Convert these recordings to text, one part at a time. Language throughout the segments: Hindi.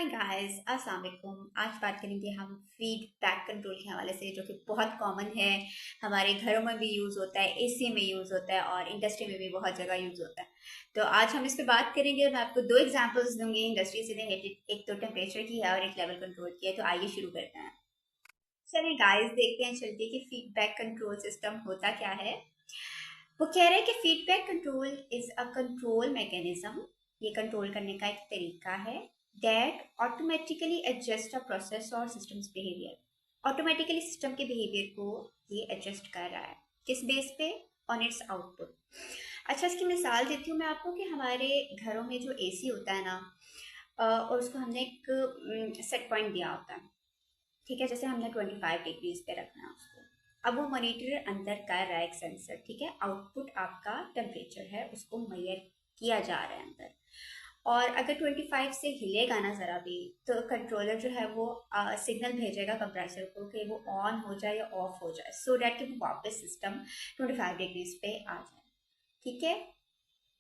हाय गाइस, अस्सलाम वालेकुम। आज बात करेंगे हम फीडबैक कंट्रोल के हवाले से, जो कि बहुत कॉमन है। हमारे घरों में भी यूज़ होता है, एसी में यूज़ होता है और इंडस्ट्री में भी बहुत जगह यूज़ होता है। तो आज हम इस पे बात करेंगे। मैं आपको दो एग्जांपल्स दूंगी इंडस्ट्री से रिलेटेड। एक तो टेम्परेचर की है और एक लेवल कंट्रोल की है। तो आइए शुरू करते हैं। चलिए गाइस, देखते हैं चलते कि फीडबैक कंट्रोल सिस्टम होता क्या है। वो कह रहे हैं कि feedback control is a control mechanism. ये कंट्रोल करने का एक तरीका है that automatically adjust a process और सिस्टम्स बिहेवियर। ऑटोमेटिकली सिस्टम के बिहेवियर को ये एडजस्ट कर रहा है। किस बेस पे? On it's output. अच्छा, इसकी मिसाल देती हूँ मैं आपको कि हमारे घरों में जो एसी होता है ना, और उसको हमने एक सेट पॉइंट दिया होता है। ठीक है, जैसे हमने 25 डिग्रीज पे रखना है उसको। अब वो मॉनिटर अंदर कर रहा है एक सेंसर। ठीक है, आउटपुट आपका टेम्परेचर है, उसको मेजर किया जा रहा है अंदर। और अगर 25 से हिलेगा ना ज़रा भी, तो कंट्रोलर जो है वो सिग्नल भेजेगा कंप्रेसर को कि वो ऑन हो जाए या ऑफ हो जाए, सो डैट कि वो वापस सिस्टम 25 डिग्रीज पे आ जाए। ठीक है।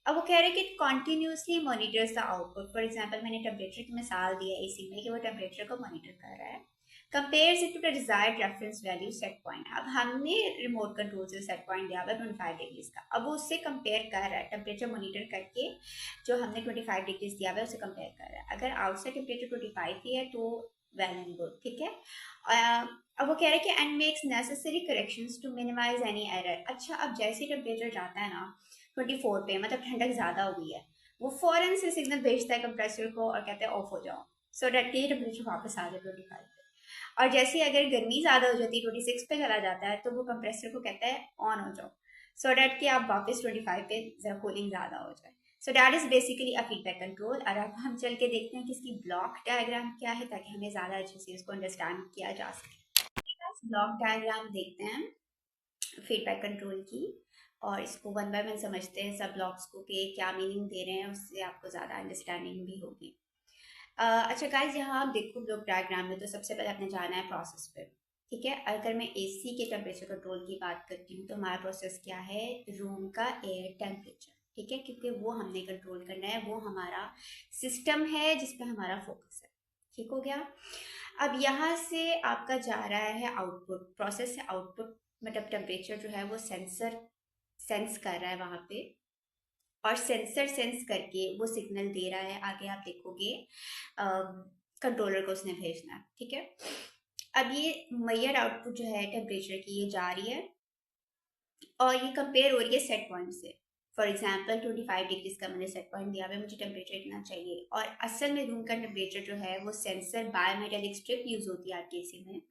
अब वो कह रहे हैं कि continuously monitors the output. For example, मैंने टेम्परेचर की मिसाल दी है एसी में कि वो टेम्परेचर को मॉनिटर कर रहा है। Compares it to the desired reference value set point. अब हमने रिमोट कंट्रोल से सेट पॉइंट दिया हुआ है 25 डिग्रीज का। अब वो उससे कंपेयर कर रहा है टेम्परेचर मॉनिटर करके। जो हमने 25 डिग्रीज दिया हुआ है उससे कंपेयर कर रहा है। अगर आउटसाइड टेम्परेचर 25 ही है तो वेल एंड गुड। ठीक है। अब वो कह रहे हैं कि and makes necessary corrections to minimise any error. अच्छा, अब जैसे टेम्परेचर जाता है ना 24 पे, मतलब ठंडक ज्यादा हो गई है, वो फौरन से सिग्नल भेजता है कंप्रेसर को और कहता है ऑफ हो जाओ, सो डैट कि टेम्परेचर वापस आ जाए 25 पे। और जैसे ही अगर गर्मी ज्यादा हो जाती है, 26 पे चला जाता है, तो वो कंप्रेसर को कहता है ऑन हो जाओ, सो डैट कि आप वापस 25 पे कूलिंग ज्यादा हो जाए। So that is basically a feedback control. और अब हम चल के देखते हैं कि इसकी ब्लॉक डायग्राम क्या है, ताकि हमें ज्यादा अच्छे से इसको अंडरस्टैंड किया जा सके। ब्लॉक डायग्राम देखते हैं फीडबैक कंट्रोल की, और इसको वन बाय वन समझते हैं सब ब्लॉक्स को कि क्या मीनिंग दे रहे हैं, उससे आपको ज़्यादा अंडरस्टैंडिंग भी होगी। अच्छा गाइज, यहाँ आप देखो ब्लॉक डायग्राम में, तो सबसे पहले आपने जाना है प्रोसेस पे। ठीक है, अगर मैं एसी के टेम्परेचर कंट्रोल की बात करती हूँ तो हमारा प्रोसेस क्या है? रूम का एयर टेम्परेचर। ठीक है, क्योंकि वो हमने कंट्रोल करना है, वो हमारा सिस्टम है जिसपे हमारा फोकस है। ठीक हो गया। अब यहाँ से आपका जा रहा है आउटपुट। प्रोसेस से आउटपुट मतलब टेम्परेचर जो है वो सेंसर सेंस कर रहा है वहां पे, और सेंसर सेंस करके वो सिग्नल दे रहा है आगे। आप देखोगे कंट्रोलर को उसने भेजना है। ठीक है। अब ये मेजर आउटपुट जो है टेम्परेचर की, ये जा रही है और ये कंपेयर हो रही है सेट पॉइंट से। फॉर एग्जाम्पल 25 डिग्रीज का मैंने सेट पॉइंट दिया हुआ है, मुझे टेम्परेचर इतना चाहिए, और असल में रूम का टेम्परेचर जो है वो सेंसर बायोमेटेलिक स्ट्रिप यूज होती है आपके एसी में,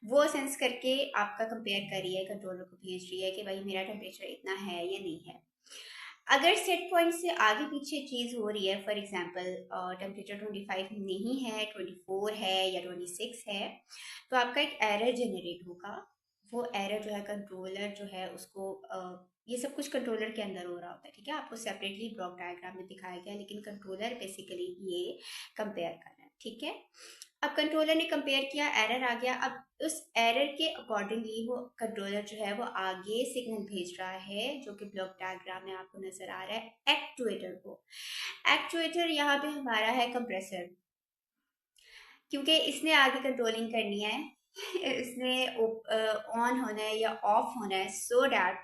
वो सेंस करके आपका कंपेयर कर रही है, कंट्रोलर को भेज रही है कि भाई मेरा टेम्परेचर इतना है या नहीं है। अगर सेट पॉइंट से आगे पीछे चीज हो रही है, फॉर एग्जाम्पल टेम्परेचर 25 नहीं है, 24 है या 26 है, तो आपका एक एरर जनरेट होगा। वो एरर जो है कंट्रोलर जो है उसको ये सब कुछ कंट्रोलर के अंदर हो रहा होता है। ठीक है, आपको सेपरेटली ब्लॉक डायग्राम में दिखाया गया, लेकिन कंट्रोलर बेसिकली ये कंपेयर कर रहा है। ठीक है। अब कंट्रोलर ने कंपेयर किया, एरर आ गया। अब उस एरर के अकॉर्डिंगली वो कंट्रोलर जो है वो आगे सिग्नल भेज रहा है, जो कि ब्लॉक डायग्राम में आपको नजर आ रहा है, एक्चुएटर को। एक्चुएटर यहाँ पे हमारा है कंप्रेसर, क्योंकि इसने आगे कंट्रोलिंग करनी है। इसने ऑन होना है या ऑफ होना है, सो डैट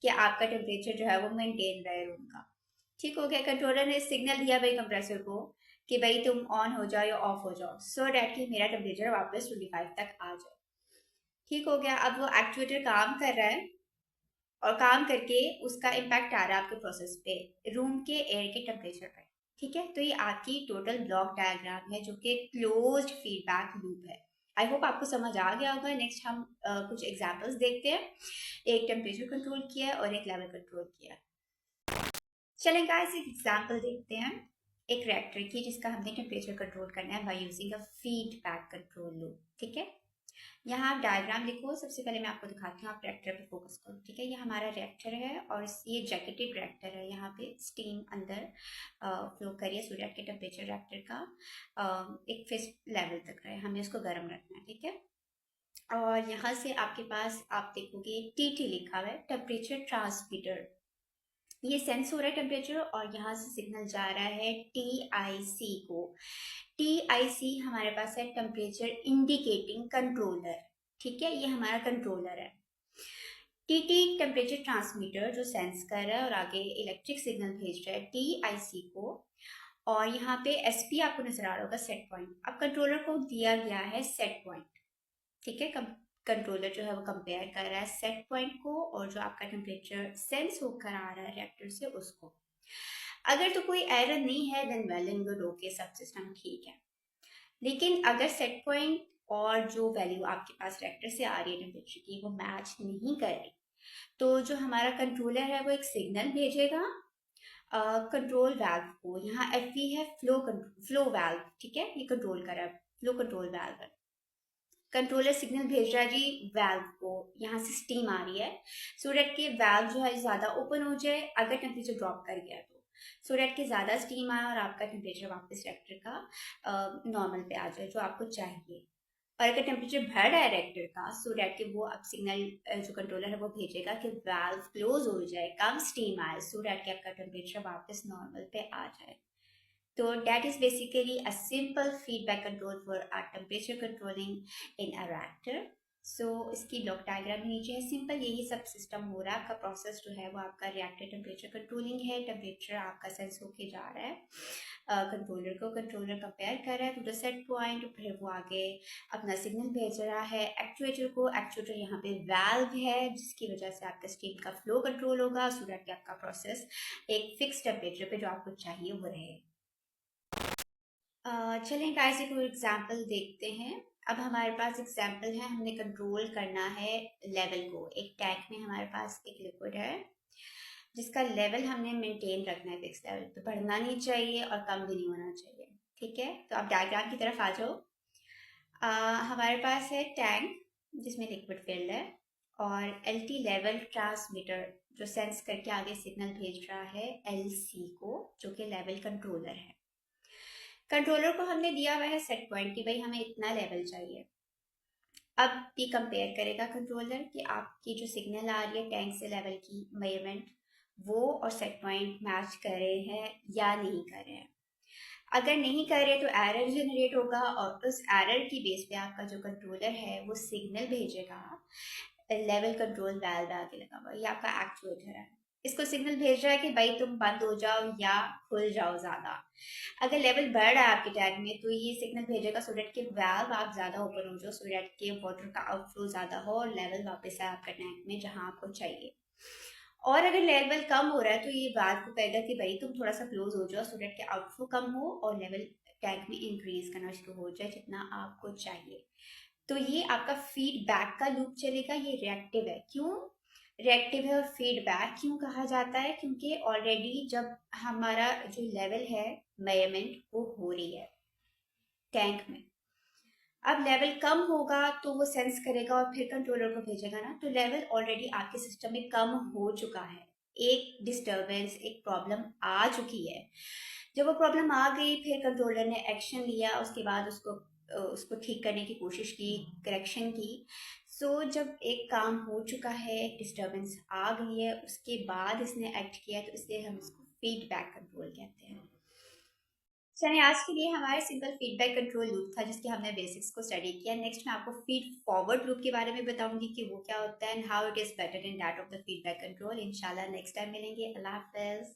कि आपका टेम्परेचर जो है वो मेंटेन रहे रूम का। ठीक हो गया। कंट्रोलर ने सिग्नल दिया भाई कंप्रेसर को कि भाई तुम ऑन हो जाओ या ऑफ हो जाओ, सो डैट कि मेरा टेम्परेचर वापस 25 तक आ जाए। ठीक हो गया। अब वो एक्चुएटर काम कर रहा है, और काम करके उसका इम्पैक्ट आ रहा है आपके प्रोसेस पे, रूम के एयर के टेम्परेचर पे। ठीक है, तो ये आपकी टोटल ब्लॉक डायग्राम है, जो कि क्लोज्ड फीडबैक लूप है। आई होप आपको समझ आ गया होगा। नेक्स्ट हम कुछ एग्जांपल्स देखते हैं। एक टेम्परेचर कंट्रोल किया है और एक लेवल कंट्रोल किया है। चलें गाइस, एक एग्जांपल देखते हैं एक रिएक्टर की, जिसका हमने टेम्परेचर कंट्रोल करना है by using a feedback control loop. ठीक है, यहाँ आप डायग्राम लिखो। सबसे पहले मैं आपको दिखाती हूँ, आप रिएक्टर पे फोकस करो। ठीक है, ये हमारा रिएक्टर है और ये जैकेटेड रिएक्टर है। यहाँ पे स्टीम अंदर फ्लो करिए सो दैट के टेम्परेचर रिएक्टर का एक फिक्स लेवल तक रहे, हमें उसको गर्म रखना है। ठीक है। और यहाँ से आपके पास आप देखोगे टीटी लिखा हुआ है, टेम्परेचर ट्रांसमीटर। ये सेंस हो रहा है टेम्परेचर और यहाँ से सिग्नल जा रहा है TIC को। TIC हमारे पास है टेम्परेचर इंडिकेटिंग कंट्रोलर। ठीक है, ये हमारा कंट्रोलर है। TT टेम्परेचर ट्रांसमीटर जो सेंस कर रहा है और आगे इलेक्ट्रिक सिग्नल भेज रहा है TIC को। और यहाँ पे SP आपको नजर आ रहा होगा सेट पॉइंट। अब कंट्रोलर को दिया गया है सेट पॉइंट। ठीक है, कंट्रोलर जो है वो कंपेयर कर रहा है सेट पॉइंट को और जो आपका टेम्परेचर सेंस होकर आ रहा है रिएक्टर से उसको। अगर तो कोई एरर नहीं है then well and good, okay, सब सिस्टम ठीक है। लेकिन अगर सेट पॉइंट और जो वैल्यू आपके पास रिएक्टर से आ रही है टेम्परेचर की वो मैच नहीं कर रही, तो जो हमारा कंट्रोलर है वो एक सिग्नल भेजेगा कंट्रोल वाल्व को। यहाँ FV है फ्लो वाल्व। ठीक है, ये कंट्रोल कर रहा है, फ्लो कंट्रोल वाल्व है। कंट्रोलर सिग्नल भेज रहा है जी वाल्व को, यहाँ से स्टीम आ रही है सो दैट के वाल्व जो है ज़्यादा ओपन हो जाए अगर टेम्परेचर ड्रॉप कर गया तो, सो दैट के ज़्यादा स्टीम आए और आपका टेम्परेचर वापस रिएक्टर का नॉर्मल पे आ जाए जो आपको चाहिए। और अगर टेम्परेचर बढ़ रहा है रिएक्टर का सो दैट कि वो अब सिग्नल जो कंट्रोलर है वो भेजेगा कि वाल्व क्लोज हो जाए, कम स्टीम आए, सो दैट कि आपका टेम्परेचर वापस नॉर्मल पे आ जाए। So that is basically a simple feedback control for our temperature controlling in a reactor. So इसकी ब्लॉक डायग्राम भी नीचे है। सिंपल यही सब सिस्टम हो रहा है। आपका प्रोसेस जो है वो आपका रिएक्टर टेम्परेचर कंट्रोलिंग है। टेम्परेचर आपका सेंस होके जा रहा है कंट्रोलर को, कंट्रोलर कंपेयर कर रहा है टू द सेट पॉइंट, फिर वो आगे अपना सिग्नल भेज रहा है एक्चुएटर को। एक्चुएटर यहाँ पे वाल्व है जिसकी वजह से आपका स्टीम का फ्लो कंट्रोल होगा सो दैट कि आपका प्रोसेस एक फिक्स टेम्परेचर पे जो आपको चाहिए वो रहे। चलें गाइस एक और एग्जाम्पल देखते हैं। अब हमारे पास एग्जाम्पल है, हमने कंट्रोल करना है लेवल को। एक टैंक में हमारे पास एक लिक्विड है जिसका लेवल हमने मेंटेन रखना है फिक्स लेवल पे, बढ़ना नहीं चाहिए और कम भी नहीं होना चाहिए। ठीक है, तो आप डायग्राम की तरफ आ जाओ। हमारे पास है टैंक जिसमें लिक्विड फिल्ड है और LT लेवल ट्रांसमीटर जो सेंस करके आगे सिग्नल भेज रहा है LC को जो कि लेवल कंट्रोलर है। कंट्रोलर को हमने दिया हुआ है सेट पॉइंट कि भाई हमें इतना लेवल चाहिए। अब ये कंपेयर करेगा कंट्रोलर कि आपकी जो सिग्नल आ रही है टैंक से लेवल की मेजरमेंट वो और सेट पॉइंट मैच कर रहे हैं या नहीं कर रहे हैं। अगर नहीं कर रहे तो एरर जनरेट होगा और उस एरर की बेस पे आपका जो कंट्रोलर है वो सिग्नल भेजेगा लेवल कंट्रोल वाल्व आगे लगा हुआ, ये आपका एक्चुएटर है। इसको सिग्नल भेज रहा है कि भाई तुम बंद हो जाओ या खुल जाओ ज्यादा। अगर लेवल बढ़ रहा है आपके टैंक में तो ये सिग्नल भेजेगा सो दैट के वाल्व आप ज्यादा ओपन हो जाओ, सो दैट के वाटर का आउटफ्लो ज्यादा हो और लेवल वापस आए आपका टैंक में जहां आपको चाहिए। और अगर लेवल कम हो रहा है तो ये वाल्व को कहेगा कि भाई तुम थोड़ा सा क्लोज हो जाओ सो दैट के आउटफ्लो कम हो और लेवल टैंक में इंक्रीज करना शुरू हो जाए जितना आपको चाहिए। तो ये आपका फीडबैक का लूप चलेगा। ये रिएक्टिव है। क्यों रिएक्टिव है और फीडबैक क्यों कहा जाता है? क्योंकि ऑलरेडी जब हमारा जो लेवल है मेजरमेंट वो हो रही है टैंक में, अब लेवल कम होगा तो वो सेंस करेगा और फिर कंट्रोलर को भेजेगा ना, तो लेवल ऑलरेडी आपके सिस्टम में कम हो चुका है। एक डिस्टरबेंस, एक प्रॉब्लम आ चुकी है। जब वो प्रॉब्लम आ गई फिर कंट्रोलर ने एक्शन लिया, उसके बाद उसको ठीक करने की कोशिश की, करेक्शन की। सो जब एक काम हो चुका है, डिस्टरबेंस आ गई है, उसके बाद इसने एक्ट किया तो इसलिए हम इसको फीडबैक कंट्रोल कहते हैं। चलिए आज के लिए हमारे सिंपल फीडबैक कंट्रोल लूप था जिसके हमने बेसिक्स को स्टडी किया। नेक्स्ट मैं आपको फीड फॉरवर्ड लूप के बारे में बताऊंगी कि वो क्या होता है and how it is better in that of the feedback control. इंशाल्लाह नेक्स्ट टाइम मिलेंगे। अल्लाह हाफिज।